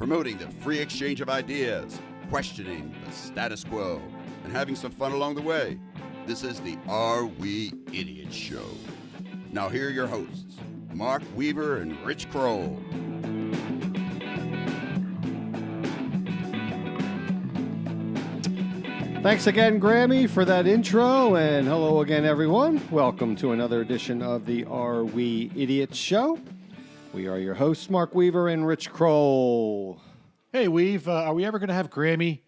promoting the free exchange of ideas, questioning the status quo, and having some fun along the way. This is the Are We Idiots Show. Now here are your hosts, Mark Weaver and Rich Kroll. Thanks again, Grammy, for that intro, and hello again, everyone. Welcome to another edition of the Are We Idiots Show. We are your hosts, Mark Weaver and Rich Kroll. Hey, Weave, are we ever going to have Grammy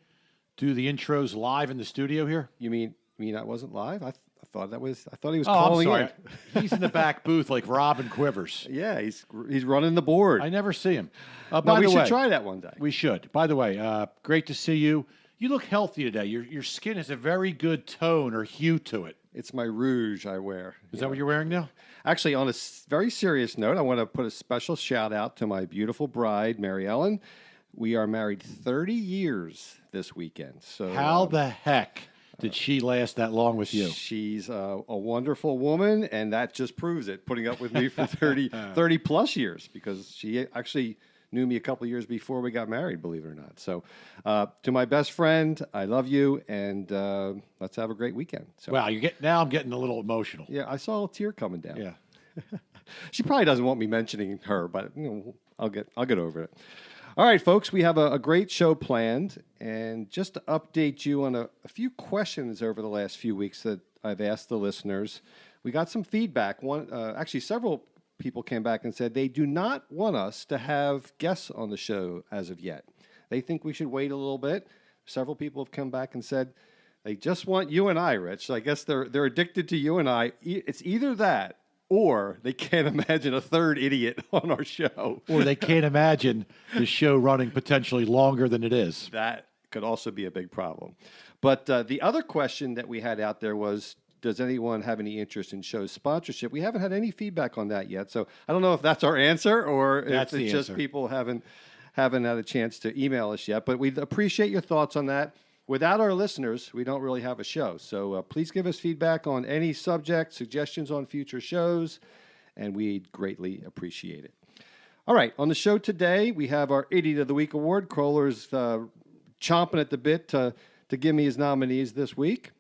do the intros live in the studio here? You mean I wasn't live? I thought he was I'm calling sorry. in. He's in the back booth like Robin Quivers. Yeah, he's running the board. I never see him. No, By we the should way, try that one day. We should. By the way, great to see you. You look healthy today. Your skin has a very good tone or hue to it. It's my rouge I wear. Is that what you're wearing now? Actually, on a very serious note, I want to put a special shout out to my beautiful bride, Mary Ellen. We are married 30 years this weekend. So How the heck did she last that long with you? She's a wonderful woman, and that just proves it, putting up with me for 30 plus years, because she actually knew me a couple of years before we got married, believe it or not. So to my best friend, I love you, and let's have a great weekend. So, Wow, now I'm getting a little emotional. yeah, I saw a tear coming down. Yeah. She probably doesn't want me mentioning her, but I'll get over it. All right, folks, we have a great show planned, and just to update you on a few questions over the last few weeks that I've asked the listeners, we got some feedback. Actually, several people came back and said they do not want us to have guests on the show as of yet. They think we should wait a little bit. Several people have come back and said they just want you and I, Rich. So I guess they're addicted to you and I. It's either that, or they can't imagine a third idiot on our show. Or they can't imagine the show running potentially longer than it is. That could also be a big problem. But the other question that we had out there was, does anyone have any interest in show sponsorship? We haven't had any feedback on that yet. So I don't know if that's our answer or That's if the it's just answer. people haven't had a chance to email us yet. But we'd appreciate your thoughts on that. Without our listeners, we don't really have a show. So please give us feedback on any subject, suggestions on future shows, and we'd greatly appreciate it. All right, on the show today, we have our Idiot of the Week award. Kroller's chomping at the bit to give me his nominees this week.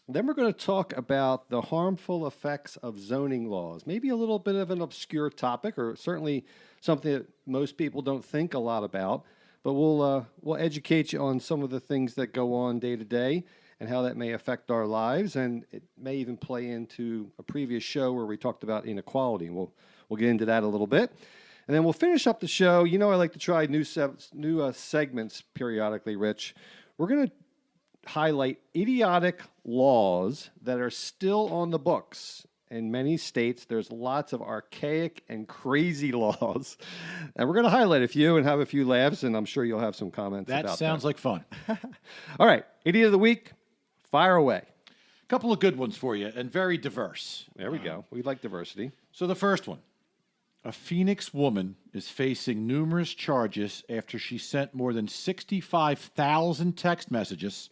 Then we're going to talk about the harmful effects of zoning laws. Maybe a little bit of an obscure topic, or certainly something that most people don't think a lot about. But we'll educate you on some of the things that go on day to day and how that may affect our lives. And it may even play into a previous show where we talked about inequality. We'll get into that a little bit. And then we'll finish up the show. You know, I like to try new segments periodically, Rich. We're going to highlight idiotic laws that are still on the books. In many states, there's lots of archaic and crazy laws. And we're going to highlight a few and have a few laughs, and I'm sure you'll have some comments about that. That sounds like fun. All right, Idiot of the Week, fire away. A couple of good ones for you, and very diverse. There we go. We like diversity. So the first one. A Phoenix woman is facing numerous charges after she sent more than 65,000 text messages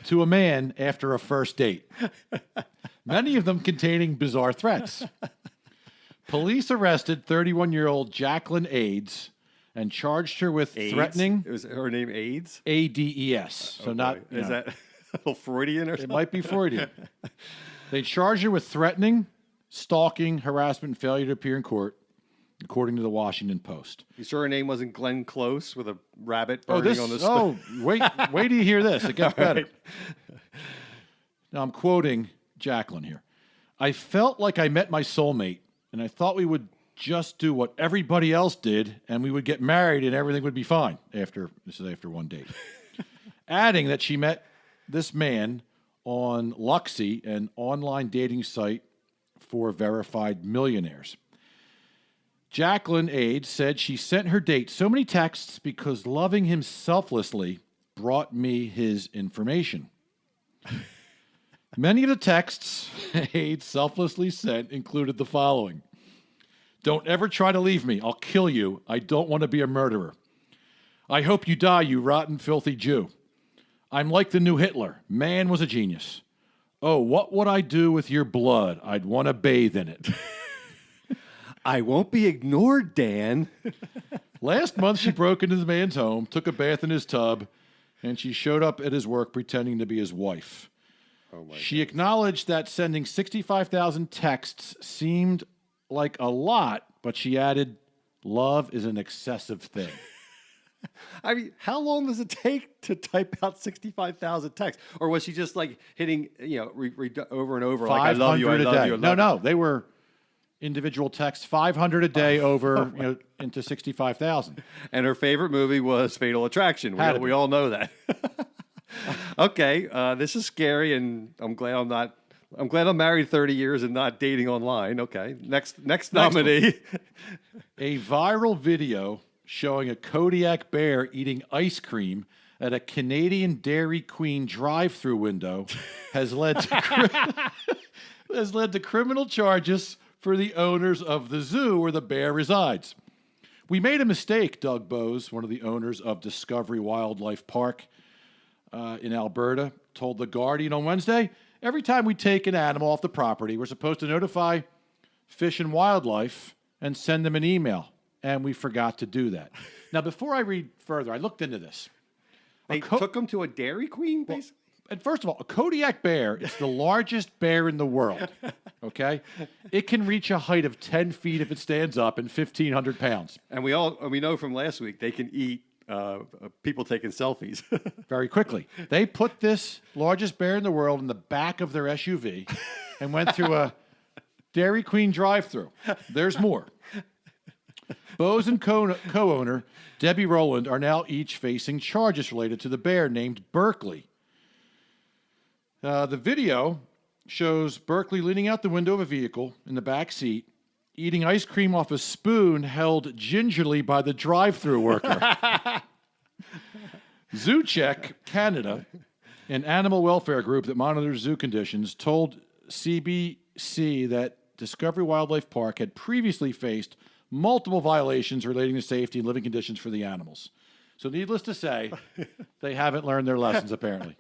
to a man after a first date, many of them containing bizarre threats. Police arrested 31-year-old Jacqueline Aids and charged her with threatening. Is her name AIDS? ADES. So not Is that a little Freudian or it something? might be Freudian. They charged her with threatening, stalking, harassment, and failure to appear in court, according to the Washington Post. You sure her name wasn't Glenn Close with a rabbit burning on the stove? Wait till you hear this. It gets better. right. Now I'm quoting Jacqueline here. I felt like I met my soulmate, and I thought we would just do what everybody else did, and we would get married, and everything would be fine. This is after one date. Adding that she met this man on Luxy, an online dating site for verified millionaires. Jacqueline Aids said she sent her date so many texts because loving him selflessly brought me his information. Many of the texts Aids selflessly sent included the following. Don't ever try to leave me. I'll kill you. I don't want to be a murderer. I hope you die, you rotten, filthy Jew. I'm like the new Hitler. Man was a genius. Oh, what would I do with your blood? I'd want to bathe in it. I won't be ignored, Dan. Last month, she broke into the man's home, took a bath in his tub, and she showed up at his work pretending to be his wife. She acknowledged that sending 65,000 texts seemed like a lot, but she added, love is an excessive thing. I mean, how long does it take to type out 65,000 texts? Or was she just like hitting, over and over, like, I love you, I 500 a love day. you, I love No, they were individual texts, 500 a day over into 65,000. And her favorite movie was Fatal Attraction. We all know that. Okay, this is scary, and I'm glad I'm married 30 years and not dating online. Okay, next nominee. A viral video showing a Kodiak bear eating ice cream at a Canadian Dairy Queen drive-through window has led to criminal charges for the owners of the zoo where the bear resides. We made a mistake, Doug Bose, one of the owners of Discovery Wildlife Park in Alberta, told The Guardian on Wednesday. Every time we take an animal off the property, we're supposed to notify Fish and Wildlife and send them an email. And we forgot to do that. Now, before I read further, I looked into this. They took him to a Dairy Queen, basically? And first of all, a Kodiak bear is the largest bear in the world, okay? It can reach a height of 10 feet if it stands up and 1,500 pounds. And we know from last week they can eat people taking selfies. Very quickly. They put this largest bear in the world in the back of their SUV and went through a Dairy Queen drive-through. There's more. Bose and co-owner Debbie Rowland are now each facing charges related to the bear named Berkeley. The video shows Berkeley leaning out the window of a vehicle in the back seat, eating ice cream off a spoon held gingerly by the drive-through worker. ZooCheck Canada, an animal welfare group that monitors zoo conditions, told CBC that Discovery Wildlife Park had previously faced multiple violations relating to safety and living conditions for the animals. So needless to say, they haven't learned their lessons, apparently.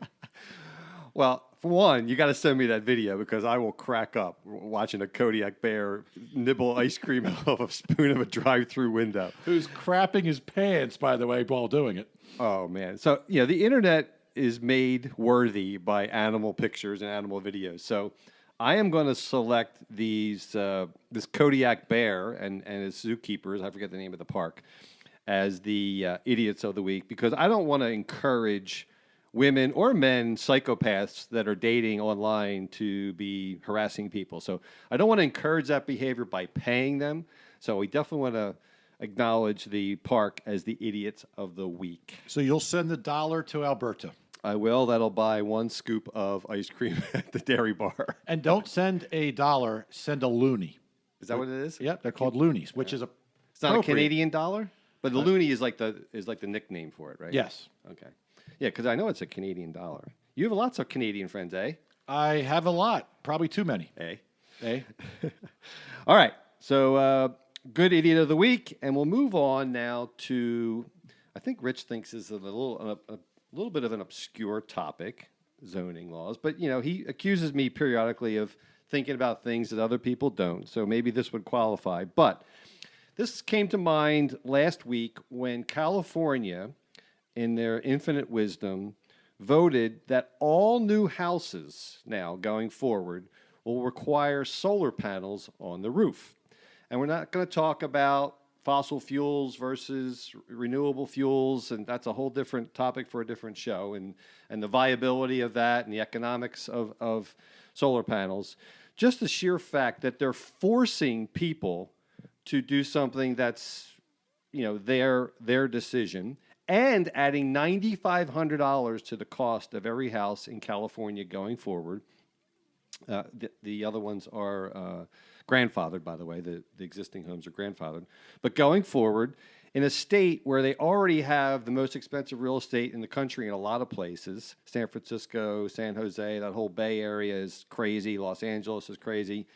Well, for one, you got to send me that video because I will crack up watching a Kodiak bear nibble ice cream off a spoon of a drive-through window. Who's crapping his pants, by the way, while doing it. Oh, man. So, the internet is made worthy by animal pictures and animal videos. So I am going to select this Kodiak bear and his zookeepers, I forget the name of the park, as the idiots of the week because I don't want to encourage women or men, psychopaths that are dating online to be harassing people. So I don't want to encourage that behavior by paying them. So we definitely want to acknowledge the park as the idiots of the week. So you'll send $1 to Alberta. I will. That'll buy one scoop of ice cream at the dairy bar. And don't send $1, send a loonie. Is that what it is? Yep, they're called loonies, which is It's not a Canadian dollar, but the loonie is like the nickname for it, right? Yes. Okay. Yeah, because I know it's a Canadian dollar. You have lots of Canadian friends, eh? I have a lot, probably too many. Eh? All right. So good idiot of the week, and we'll move on now to I think Rich thinks is a little bit of an obscure topic, zoning laws. But he accuses me periodically of thinking about things that other people don't. So maybe this would qualify. But this came to mind last week when California, in their infinite wisdom, voted that all new houses now going forward will require solar panels on the roof. And we're not going to talk about fossil fuels versus renewable fuels, and that's a whole different topic for a different show, and the viability of that and the economics of solar panels. Just the sheer fact that they're forcing people to do something that's their decision, and adding $9,500 to the cost of every house in California going forward. The other ones are grandfathered, by the way. The existing homes are grandfathered. But going forward, in a state where they already have the most expensive real estate in the country in a lot of places, San Francisco, San Jose, that whole Bay Area is crazy. Los Angeles is crazy.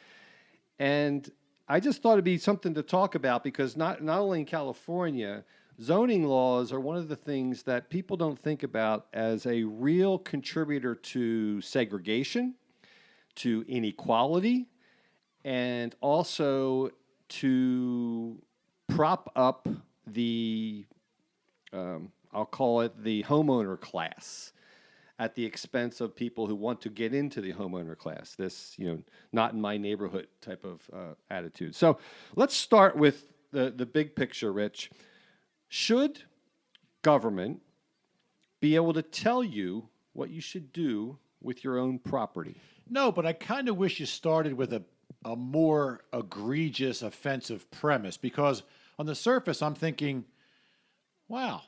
And I just thought it'd be something to talk about because not only in California, zoning laws are one of the things that people don't think about as a real contributor to segregation, to inequality, and also to prop up the, I'll call it the homeowner class, at the expense of people who want to get into the homeowner class. This, not in my neighborhood type of attitude. So let's start with the big picture, Rich. Should government be able to tell you what you should do with your own property? No, but I kind of wish you started with a more egregious, offensive premise, because on the surface, I'm thinking, wow,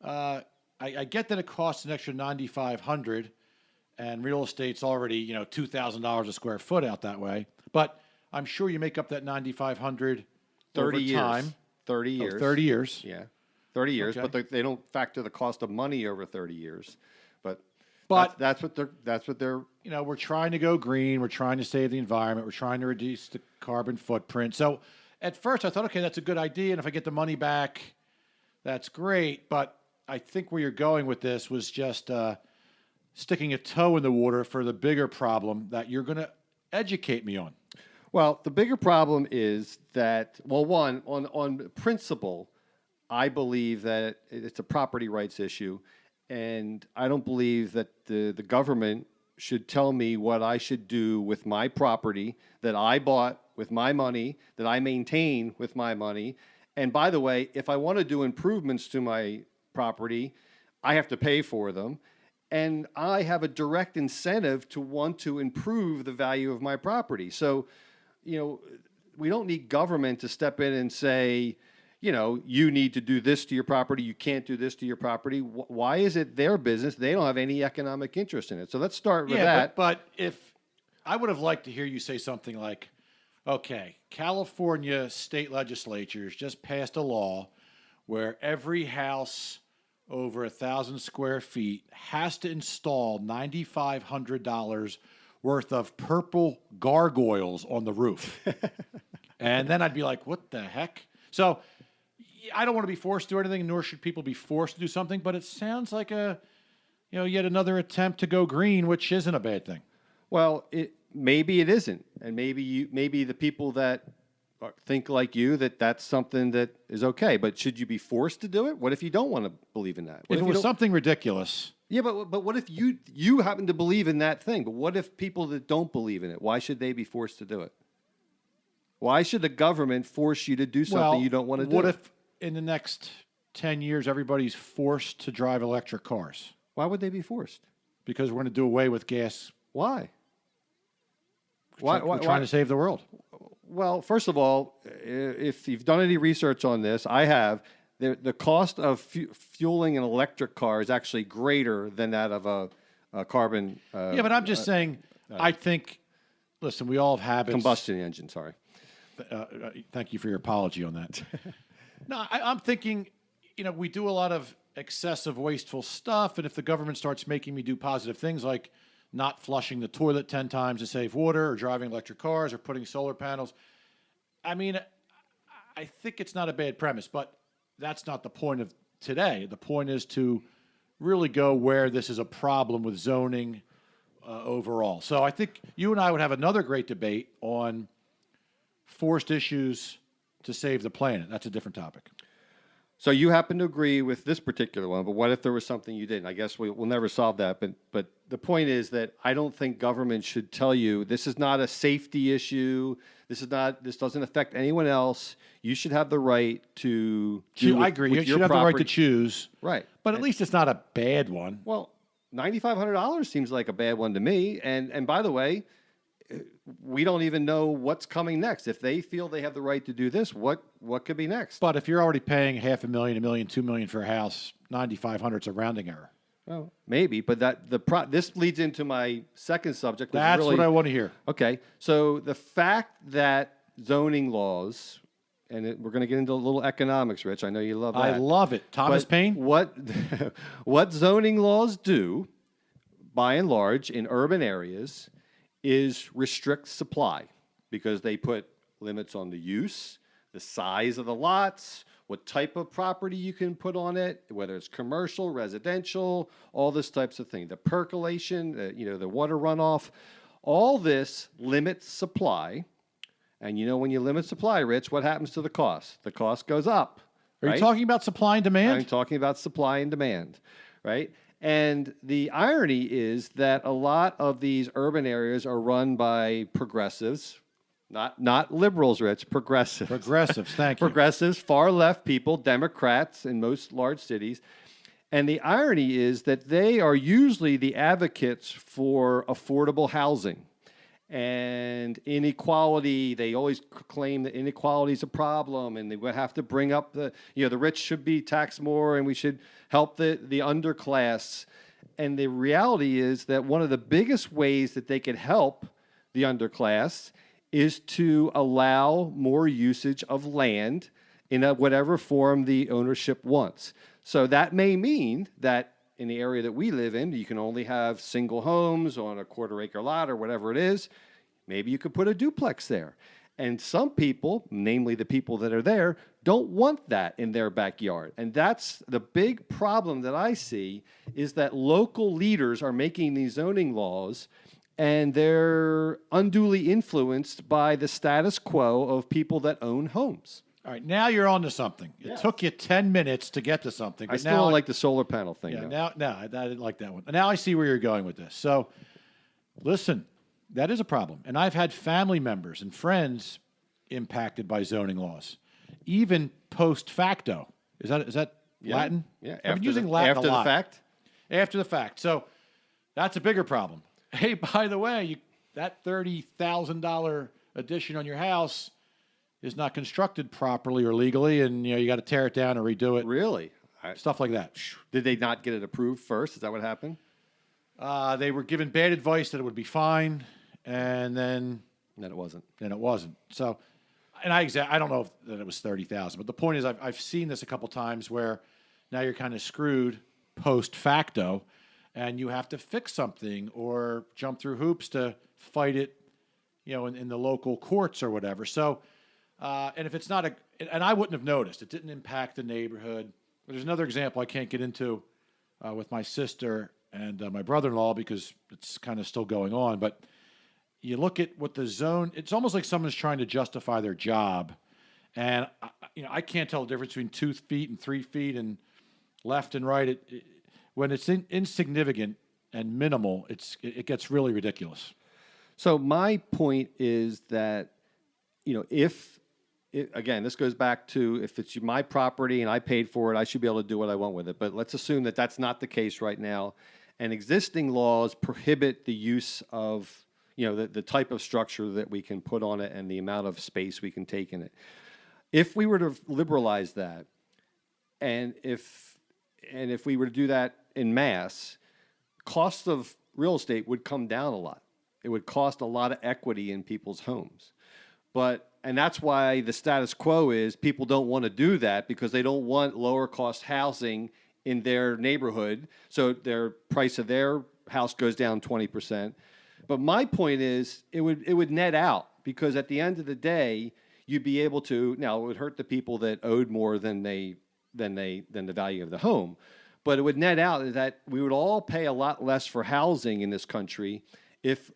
I get that it costs an extra $9,500, and real estate's already $2,000 a square foot out that way. But I'm sure you make up that $9,500 over time. 30 years. 30 years. Yeah, 30 years. Okay. But they don't factor the cost of money over 30 years. But that's what they're. We're trying to go green. We're trying to save the environment. We're trying to reduce the carbon footprint. So at first I thought, okay, that's a good idea. And if I get the money back, that's great. But I think where you're going with this was just sticking a toe in the water for the bigger problem that you're going to educate me on. Well, the bigger problem is that, well, one, on principle, I believe that it's a property rights issue, and I don't believe that the government should tell me what I should do with my property that I bought with my money, that I maintain with my money. And by the way, if I want to do improvements to my property, I have to pay for them. And I have a direct incentive to want to improve the value of my property. So, we don't need government to step in and say, you need to do this to your property, you can't do this to your property. Why is it their business? They don't have any economic interest in it. So let's start with that. But if I would have liked to hear you say something like, okay, California state legislatures just passed a law where every house over 1,000 square feet has to install $9,500 worth of purple gargoyles on the roof. And then I'd be like, what the heck? So I don't want to be forced to do anything, nor should people be forced to do something, but it sounds like yet another attempt to go green, which isn't a bad thing. Well, maybe it isn't. And maybe the people that think like you, that's something that is okay. But should you be forced to do it? What if you don't want to believe in that? If it was something ridiculous. Yeah, but what if you happen to believe in that thing? But what if people that don't believe in it, why should they be forced to do it? Why should the government force you to do something you don't want to do? What if in the next 10 years everybody's forced to drive electric cars? Why would they be forced? Because we're going to do away with gas. Why? We're trying to save the world. Well, first of all, if you've done any research on this, I have. The cost of fueling an electric car is actually greater than that of a carbon. Yeah, but I'm just saying, I think, listen, we all have habits. Combustion engine, sorry. Thank you for your apology on that. No, I'm thinking, we do a lot of excessive, wasteful stuff, and if the government starts making me do positive things like not flushing the toilet 10 times to save water, or driving electric cars, or putting solar panels, I think it's not a bad premise, but that's not the point of today. The point is to really go where this is a problem with zoning overall. So I think you and I would have another great debate on forced issues to save the planet. That's a different topic. So you happen to agree with this particular one, but what if there was something you didn't? I guess we'll never solve that, but the point is that I don't think government should tell you this is not a safety issue. This doesn't affect anyone else. You should have the right to do I agree. You should have the right to choose. Right. But at least it's not a bad one. Well, $9,500 seems like a bad one to me. And by the way, we don't even know what's coming next. If they feel they have the right to do this, what could be next? But if you're already paying $500,000, $1 million, $2 million for a house, $9,500 is a rounding error. Well, maybe, but this leads into my second subject. That's what I want to hear. Okay, so the fact that zoning laws, and we're going to get into a little economics, Rich. I know you love that. I love it. Thomas Paine? What zoning laws do, by and large, in urban areas, is restrict supply, because they put limits on the use, the size of the lots, what type of property you can put on it, whether it's commercial, residential, all this types of thing. The percolation, the water runoff, all this limits supply. And when you limit supply, Rich, what happens to the cost? The cost goes up. Are you right? talking about supply and demand? I'm talking about supply and demand, right? And the irony is that a lot of these urban areas are run by progressives, not liberals, Rich, progressives. Progressives, thank you. Progressives, far left people, Democrats in most large cities. And the irony is that they are usually the advocates for affordable housing. And inequality, they always claim that inequality is a problem, and they would have to bring up the rich should be taxed more, and we should help the underclass. And the reality is that one of the biggest ways that they could help the underclass is to allow more usage of land in whatever form the ownership wants. So that may mean that in the area that we live in, you can only have single homes on a quarter-acre lot or whatever it is. Maybe you could put a duplex there. And some people, namely the people that are there, don't want that in their backyard. And that's the big problem that I see, is that local leaders are making these zoning laws, and they're unduly influenced by the status quo of people that own homes. All right, now you're on to something. It took you 10 minutes to get to something. I But still now, don't like the solar panel thing. yeah, though. I didn't like that one. Now I see where you're going with this. So, listen, that is a problem. And I've had family members and friends impacted by zoning laws, even post facto. Is that Latin? Yeah, I've been using Latin after a lot. the fact. After the fact. So that's a bigger problem. Hey, by the way, that $30,000 addition on your house is not constructed properly or legally, and you got to tear it down and redo it. Really? Stuff like that. Did they not get it approved first? Is that what happened? They were given bad advice that it would be fine, and then Then it wasn't. it wasn't. So, and I don't know that it was 30,000, but the point is, I've seen this a couple times where now you're kind of screwed post facto, and you have to fix something or jump through hoops to fight it, in the local courts or whatever. So, and if it's not and I wouldn't have noticed, it didn't impact the neighborhood. There's another example I can't get into with my sister and my brother-in-law because it's kind of still going on. But you look at what the zone, it's almost like someone's trying to justify their job. And, I can't tell the difference between 2 feet and 3 feet and left and right. When it's insignificant and minimal, it gets really ridiculous. So my point is that, again, this goes back to if it's my property and I paid for it, I should be able to do what I want with it. But let's assume that that's not the case right now. And existing laws prohibit the use of, the type of structure that we can put on it and the amount of space we can take in it. If we were to liberalize that, and if we were to do that in mass, cost of real estate would come down a lot. It would cost a lot of equity in people's homes. And that's why the status quo is people don't want to do that because they don't want lower cost housing in their neighborhood. So their price of their house goes down 20%. But my point is it would net out because at the end of the day, you'd be able to, now it would hurt the people that owed more than the value of the home. But it would net out that we would all pay a lot less for housing in this country if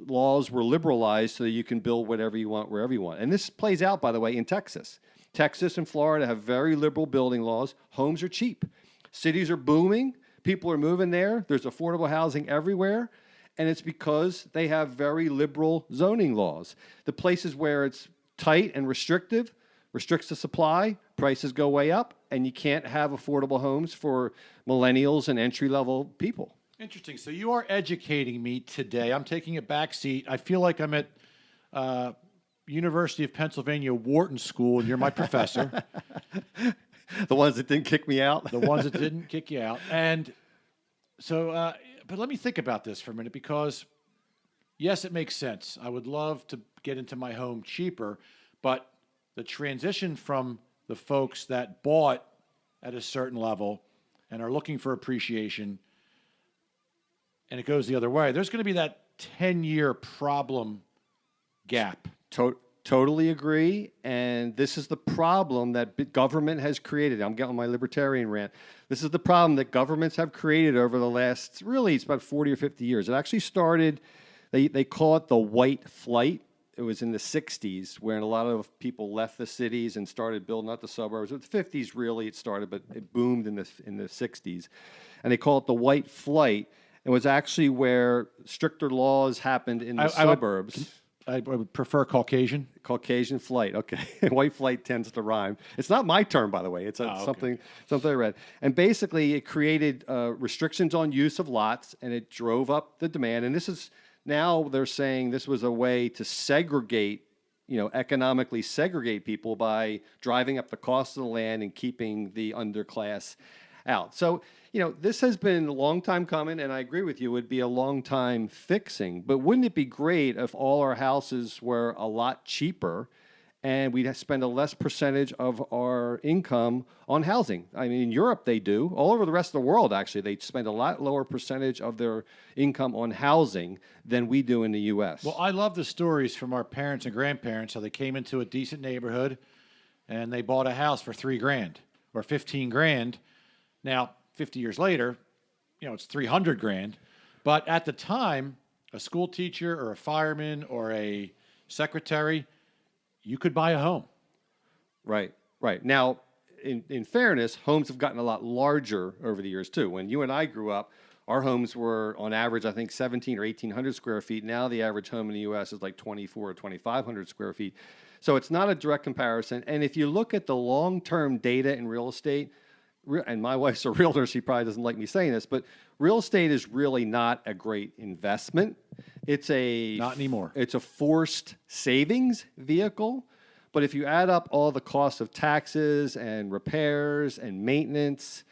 laws were liberalized so that you can build whatever you want, wherever you want. And this plays out, by the way, in Texas. Texas and Florida have very liberal building laws. Homes are cheap. Cities are booming. People are moving there. There's affordable housing everywhere. And it's because they have very liberal zoning laws. The places where it's tight and restrictive, restricts the supply, prices go way up, and you can't have affordable homes for millennials and entry-level people. Interesting. So you are educating me today. I'm taking a back seat. I feel like I'm at University of Pennsylvania Wharton School, and you're my professor. The ones that didn't kick me out? The ones that didn't kick you out. And so, but let me think about this for a minute because, yes, it makes sense. I would love to get into my home cheaper, but the transition from the folks that bought at a certain level and are looking for appreciation, and it goes the other way, there's going to be that 10-year problem gap. Totally agree. And this is the problem that government has created. I'm getting my libertarian rant. This is the problem that governments have created over the last, really, it's about 40 or 50 years. It actually started, they call it the white flight. it was in the 60s when a lot of people left the cities and started building out the suburbs. In the 50s, really, it started, but it boomed in the 60s. And they call it the white flight. It was actually where stricter laws happened in the suburbs. I would prefer Caucasian. Caucasian flight, okay. White flight tends to rhyme. It's not my term, by the way. It's something I read. And basically, it created restrictions on use of lots, and it drove up the demand. And this is now they're saying this was a way to segregate, economically segregate people by driving up the cost of the land and keeping the underclass out. So, this has been a long time coming, and I agree with you, it would be a long time fixing. But wouldn't it be great if all our houses were a lot cheaper and we'd spend a less percentage of our income on housing? I mean, in Europe they do. All over the rest of the world, actually, they spend a lot lower percentage of their income on housing than we do in the U.S. Well, I love the stories from our parents and grandparents, how they came into a decent neighborhood and they bought a house for $3,000 or $15,000. Now, 50 years later, it's $300,000. But at the time, a school teacher or a fireman or a secretary, you could buy a home. Right. Now, in fairness, homes have gotten a lot larger over the years, too. When you and I grew up, our homes were, on average, I think, 1,700 or 1,800 square feet. Now the average home in the U.S. is like 2,400 or 2,500 square feet. So it's not a direct comparison. And if you look at the long-term data in real estate, and my wife's a realtor, she probably doesn't like me saying this, but real estate is really not a great investment. Not anymore. It's a forced savings vehicle. But if you add up all the costs of taxes and repairs and maintenance,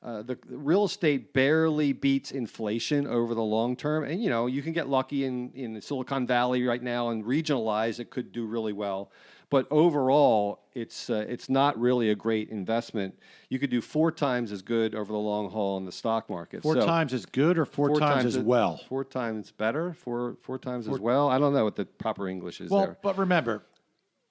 the real estate barely beats inflation over the long term. And, you can get lucky in Silicon Valley right now and regionalize, it could do really well. But overall, it's not really a great investment. You could do 4 times as good over the long haul in the stock market. Four times as good or four times as well? 4 times better, four times as well. I don't know what the proper English is there. But remember,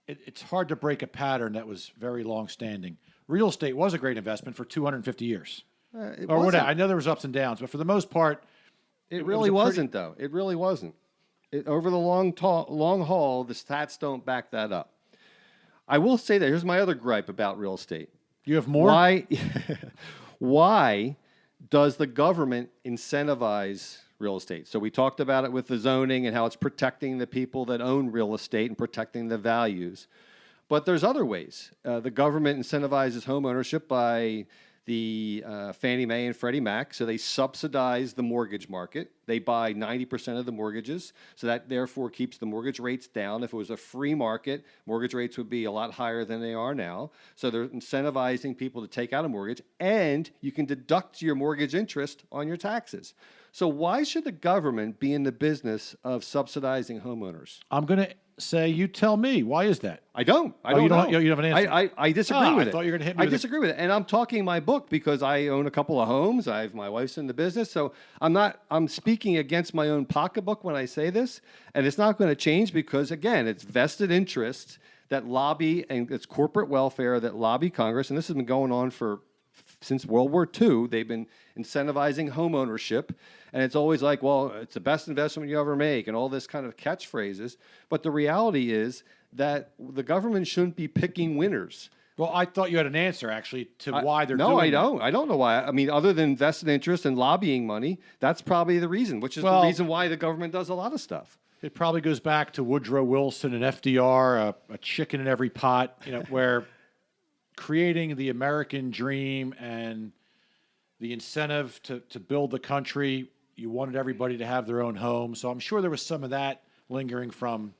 it's hard to break a pattern that was very long-standing. Real estate was a great investment for 250 years. Or whatever. I know there was ups and downs, but for the most part, it really wasn't, though. It really wasn't. Over the long haul, the stats don't back that up. I will say that. Here's my other gripe about real estate. You have more? Why does the government incentivize real estate? So we talked about it with the zoning and how it's protecting the people that own real estate and protecting the values. But there's other ways. The government incentivizes home ownership by the Fannie Mae and Freddie Mac, so they subsidize the mortgage market. They buy 90% of the mortgages, so that therefore keeps the mortgage rates down. If it was a free market, mortgage rates would be a lot higher than they are now. So they're incentivizing people to take out a mortgage, and you can deduct your mortgage interest on your taxes. So why should the government be in the business of subsidizing homeowners? I'm going to say, you tell me. Why is that? I don't know. You don't have an answer? I disagree with it. I thought you were going to hit me I disagree with it. And I'm talking my book because I own a couple of homes. My wife's in the business. So I'm speaking against my own pocketbook when I say this. And it's not going to change because, again, it's vested interests that lobby, and it's corporate welfare that lobby Congress. And this has been going on since World War II. They've been incentivizing home ownership. And it's always like, well, it's the best investment you ever make and all this kind of catchphrases. But the reality is that the government shouldn't be picking winners. Well, I thought you had an answer, actually, to why they're doing it. No, I don't. I don't know why. I mean, other than vested interest and lobbying money, that's probably the reason, which is the reason why the government does a lot of stuff. It probably goes back to Woodrow Wilson and FDR, a chicken in every pot, where creating the American dream and the incentive to build the country, you wanted everybody to have their own home. So I'm sure there was some of that lingering from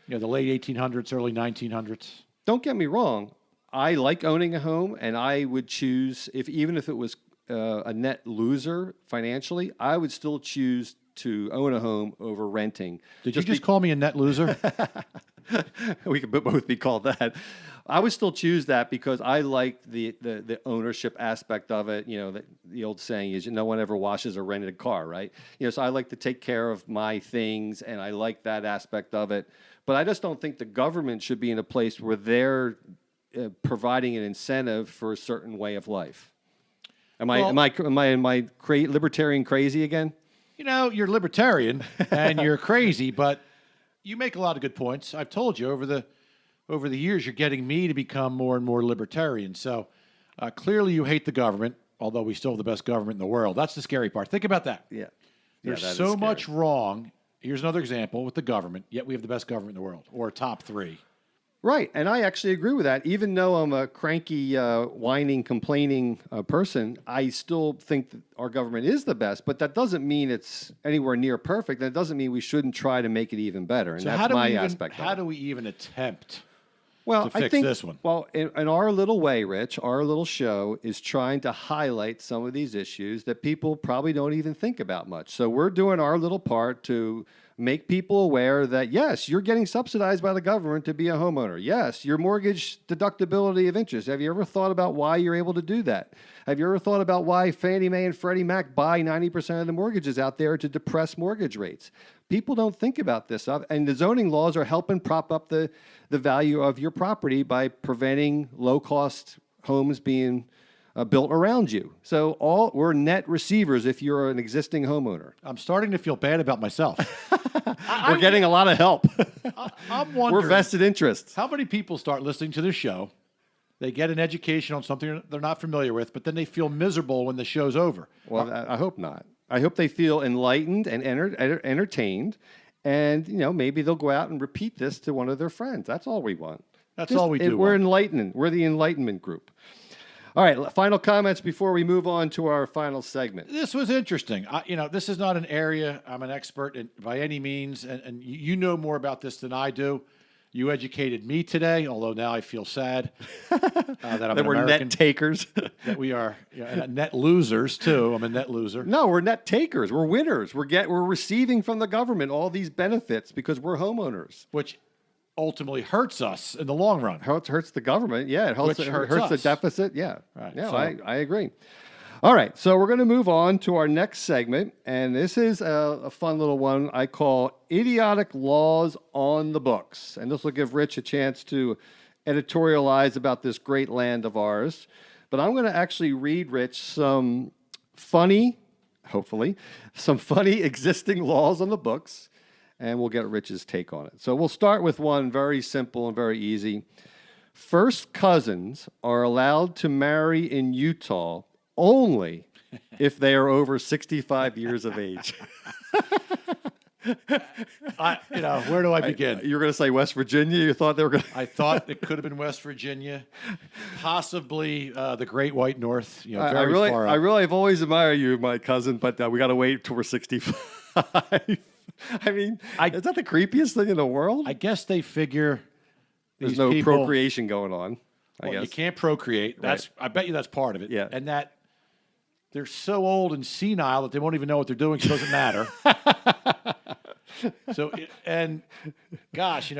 the late 1800s, early 1900s. Don't get me wrong. I like owning a home, and I would choose, even if it was a net loser financially, I would still choose to own a home over renting. Did you just call me a net loser? We could both be called that. I would still choose that because I like the ownership aspect of it. The old saying is, no one ever washes a rented car, right? So I like to take care of my things, and I like that aspect of it. But I just don't think the government should be in a place where they're providing an incentive for a certain way of life. Am I libertarian crazy again? You're libertarian and you're crazy, but you make a lot of good points. I've told you over the years, you're getting me to become more and more libertarian. So clearly, you hate the government, although we still have the best government in the world. That's the scary part. Think about that. Yeah. There's that is so scary. much wrong. Here's another example with the government, yet we have the best government in the world, or top three. Right, and I actually agree with that. Even though I'm a cranky, whining, complaining person, I still think that our government is the best. But that doesn't mean it's anywhere near perfect. That doesn't mean we shouldn't try to make it even better. And So that's my aspect. how do we even attempt Well, to I fix think, this one? Well, in our little way, Rich, our little show is trying to highlight some of these issues that people probably don't even think about much. So we're doing our little part to make people aware that, yes, you're getting subsidized by the government to be a homeowner. Yes, your mortgage deductibility of interest. Have you ever thought about why you're able to do that? Have you ever thought about why Fannie Mae and Freddie Mac buy 90% of the mortgages out there to depress mortgage rates? People don't think about this stuff, and the zoning laws are helping prop up the value of your property by preventing low-cost homes being built around you. So we're net receivers if you're an existing homeowner. I'm starting to feel bad about myself. We're getting a lot of help. I'm wondering, We're vested interests. how many people start listening to this show, they get an education on something they're not familiar with, but then they feel miserable when the show's over. Well, I hope not. I hope they feel enlightened and entertained, and maybe they'll go out and repeat this to one of their friends. That's all we want. That's all we do We're want. enlightening. We're the enlightenment group. All right, final comments before we move on to our final segment. This was interesting. This is not an area I'm an expert in by any means, and you know more about this than I do. You educated me today, although now I feel sad that I'm That an we're American. net takers. That we are net losers too. I'm a net loser. No, we're net takers. We're winners. We're receiving from the government all these benefits because we're homeowners. Which ultimately hurts us in the long run. Hurts the government. Yeah, it Which hurts hurts the us. deficit. Yeah. Right, Yeah, so- I agree. All right, so we're going to move on to our next segment, and this is a fun little one I call Idiotic Laws on the Books. And this will give Rich a chance to editorialize about this great land of ours. But I'm going to actually read Rich some funny, hopefully, some funny existing laws on the books, and we'll get Rich's take on it. So we'll start with one very simple and very easy. First cousins are allowed to marry in Utah only if they are over 65 years of age. Where do I begin? You were going to say West Virginia? You thought they were going to... I thought it could have been West Virginia, possibly the Great White North. Very I far up. really have always admired you, my cousin, but we got to wait till we're 65. I mean, is that the creepiest thing in the world? I guess they figure There's these no people, procreation going on, I well, guess. you can't procreate. I bet you that's part of it. Yeah. And that they're so old and senile that they won't even know what they're doing, so it doesn't matter. Gosh,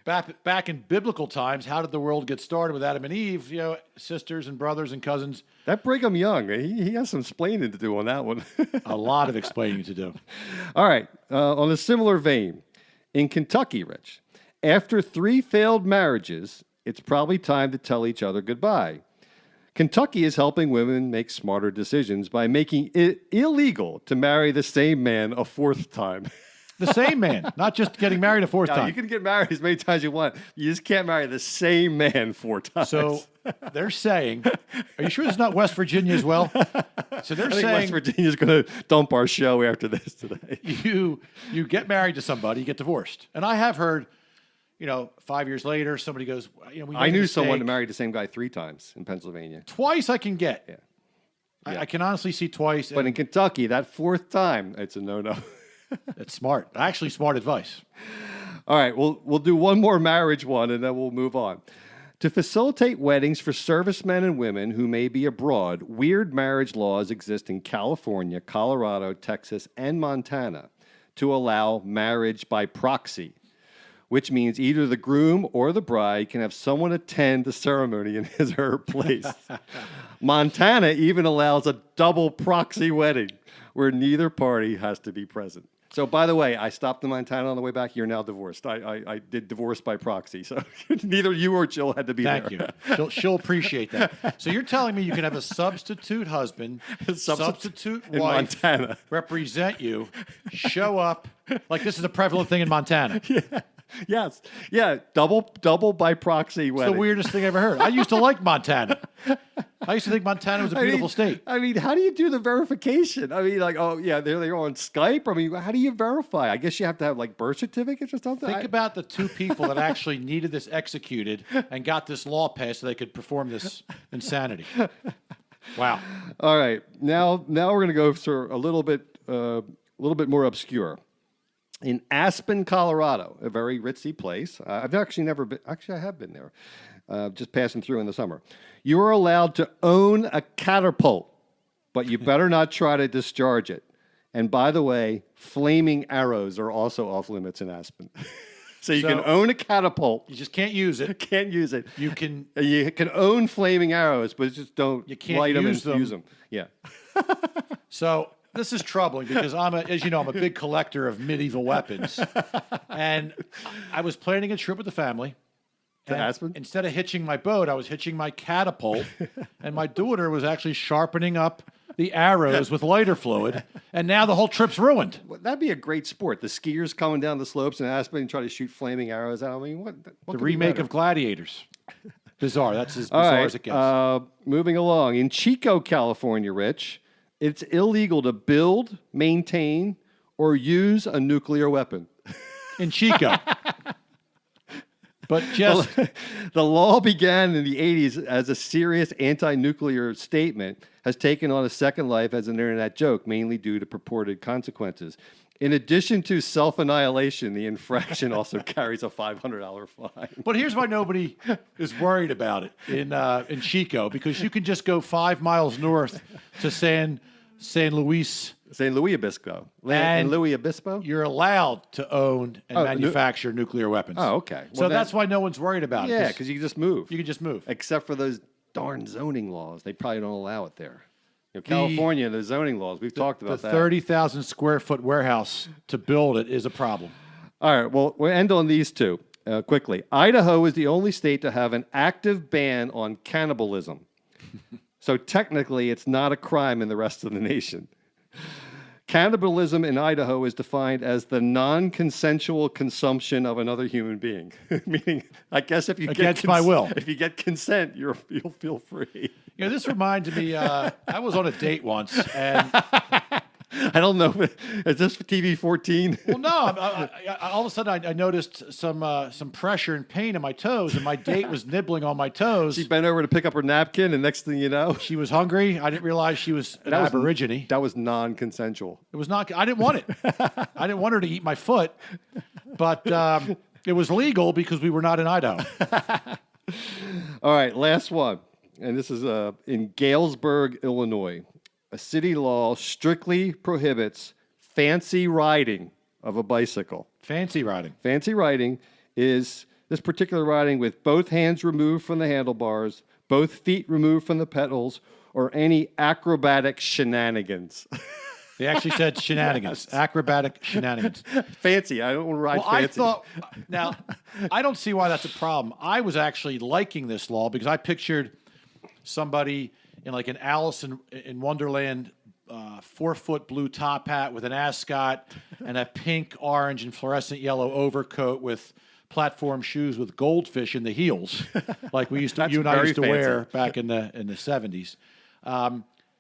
back in biblical times, how did the world get started with Adam and Eve? Sisters and brothers and cousins. That Brigham Young, he has some explaining to do on that one. A lot of explaining to do. All right, on a similar vein, in Kentucky, Rich, after 3 failed marriages, it's probably time to tell each other goodbye. Kentucky is helping women make smarter decisions by making it illegal to marry the same man a 4th time. The same man, not just getting married a 4th Now, time. you can get married as many times as you want. You just can't marry the same man 4 times. So they're saying, are you sure it's not West Virginia as well? So they're I think West saying Virginia's going to dump our show after this today. you get married to somebody, you get divorced. And I have heard, 5 years later, somebody goes, we made I a knew someone mistake. that married the same guy 3 times in Pennsylvania. Twice I can get. Yeah. I can honestly see twice. But in Kentucky, that 4th time, it's a no-no. It's smart. Actually, smart advice. All right, we'll do one more marriage one, and then we'll move on. To facilitate weddings for servicemen and women who may be abroad, weird marriage laws exist in California, Colorado, Texas, and Montana to allow marriage by proxy, which means either the groom or the bride can have someone attend the ceremony in his or her place. Montana even allows a double proxy wedding where neither party has to be present. So, by the way, I stopped in Montana on the way back. You're now divorced. I did divorce by proxy. So neither you or Jill had to be Thank there. you. She'll appreciate that. So you're telling me you can have a substitute husband, substitute in wife, Montana. represent you, show up, like this is a prevalent thing in Montana. Yes. Yeah. Double by proxy It's wedding. the weirdest thing I ever heard. I used to like Montana. I used to think Montana was a beautiful state. I mean, how do you do the verification? I mean, like, oh, yeah, they're on Skype. I mean, how do you verify? I guess you have to have, like, birth certificates or something? Think about the two people that actually needed this executed and got this law passed so they could perform this insanity. Wow. All right. Now we're going to go for a little bit more obscure. In Aspen, Colorado, a very ritzy place. I've actually never been. Actually, I have been there, just passing through in the summer. You are allowed to own a catapult, but you better not try to discharge it. And by the way, flaming arrows are also off limits in Aspen. So you can own a catapult. You just can't use it. Can't use it. You can own flaming arrows, but just don't You can't light them use and them. use them. Yeah. So this is troubling because as you know, I'm a big collector of medieval weapons. And I was planning a trip with the family. To and Aspen? Instead of hitching my boat, I was hitching my catapult. And my daughter was actually sharpening up the arrows with lighter fluid. And now the whole trip's ruined. Well, that'd be a great sport. The skiers coming down the slopes in Aspen and try to shoot flaming arrows out. I mean, what The could be remake better? of Gladiators. Bizarre. That's as All bizarre right, as it gets. moving along. In Chico, California, Rich, it's illegal to build, maintain, or use a nuclear weapon. In Chico. But just The law began in the 80s as a serious anti-nuclear statement, has taken on a second life as an internet joke, mainly due to purported consequences. In addition to self-annihilation, the infraction also carries a $500 fine. But here's why nobody is worried about it in Chico, because you can just go 5 miles north to San Luis. St. Louis Obispo. And Louis Obispo? You're allowed to own and manufacture nuclear weapons. Oh, okay. So Well, that's why no one's worried about it. Yeah, because you can just move. you can just move. Except for those darn zoning laws. They probably don't allow it there. You know, California, the zoning laws, we've talked about The that. 30,000 square foot warehouse to build it is a problem. All right, well, we'll end on these two quickly. Idaho is the only state to have an active ban on cannibalism. So technically, it's not a crime in the rest of the nation. Cannibalism in Idaho is defined as the non-consensual consumption of another human being. Meaning, I guess if you Against my will. if you get consent, you'll feel free. You know, this reminded me, I was on a date once, and I don't know. Is this TV 14? well, no, I, all of a sudden I noticed some pressure and pain in my toes, and my date was nibbling on my toes. She bent over to pick up her napkin, and next thing you know, She was hungry. I didn't realize she was an Aborigine. that was non-consensual. It was not. I didn't want it. I didn't want her to eat my foot, but it was legal because we were not in Idaho. All right, last one. And this is in Galesburg, Illinois. A city law strictly prohibits fancy riding of a bicycle. Fancy riding. Fancy riding is this particular riding with both hands removed from the handlebars, both feet removed from the pedals, or any acrobatic shenanigans. They actually said shenanigans, acrobatic shenanigans. Fancy. I don't want to ride Well, fancy. I thought, now, I don't see why that's a problem. I was actually liking this law because I pictured somebody in like an Alice in Wonderland 4-foot blue top hat with an ascot and a pink, orange, and fluorescent yellow overcoat with platform shoes with goldfish in the heels, like we used to, That's you and I very used to fancy. wear back in the 70s.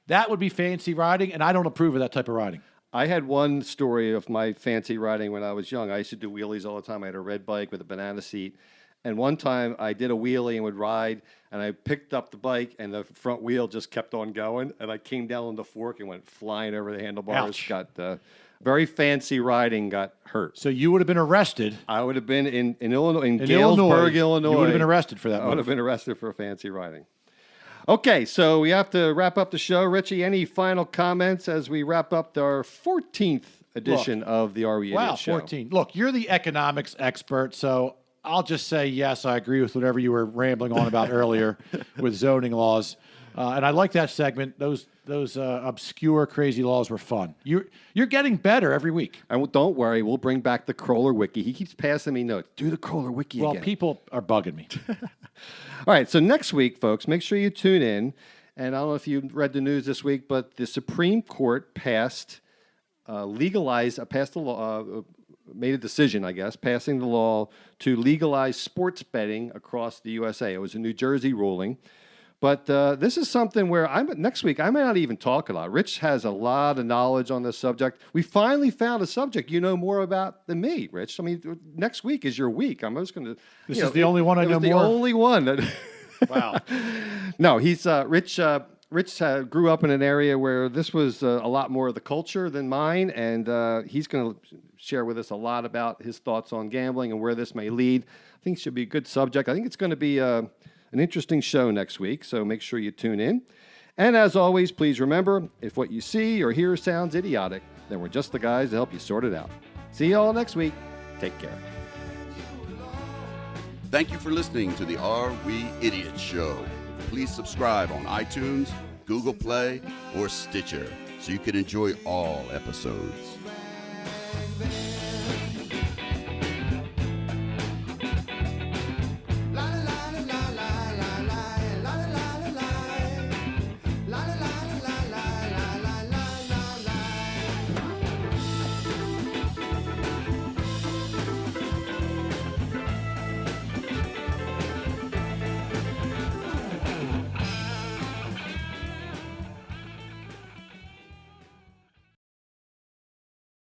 That would be fancy riding, and I don't approve of that type of riding. I had one story of my fancy riding when I was young. I used to do wheelies all the time. I had a red bike with a banana seat. And one time I did a wheelie and would ride, and I picked up the bike, and the front wheel just kept on going. And I came down on the fork and went flying over the handlebars. Ouch. Got very fancy riding, got hurt. So you would have been arrested. I would have been in Illinois, in In Galesburg, Illinois. You would have been arrested for that. I would move. have been arrested for fancy riding. Okay, so we have to wrap up the show. Richie, any final comments as we wrap up our 14th edition of the Are We Wow, Idiots Show? 14. Look, you're the economics expert, so I'll just say yes, I agree with whatever you were rambling on about earlier with zoning laws. And I like that segment. Those obscure, crazy laws were fun. You're getting better every week. And don't worry, we'll bring back the Kroller Wiki. He keeps passing me notes. Do the Kroller Wiki Well, again. people are bugging me. All right, so next week, folks, make sure you tune in. And I don't know if you read the news this week, but the Supreme Court passed a law, made a decision, I guess, passing the law to legalize sports betting across the USA. It was a New Jersey ruling. But this is something where next week I may not even talk a lot. Rich has a lot of knowledge on this subject. We finally found a subject you know more about than me, Rich. I mean, next week is your week. I'm just going to. This is the only one I know more. The only one. Wow. No, he's Rich. Rich grew up in an area where this was a lot more of the culture than mine, and he's going to share with us a lot about his thoughts on gambling and where this may lead. I think it should be a good subject. I think it's going to be an interesting show next week, so make sure you tune in. And as always, please remember, if what you see or hear sounds idiotic, then we're just the guys to help you sort it out. See you all next week. Take care. Thank you for listening to the Are We Idiots Show. Please subscribe on iTunes, Google Play, or Stitcher so you can enjoy all episodes.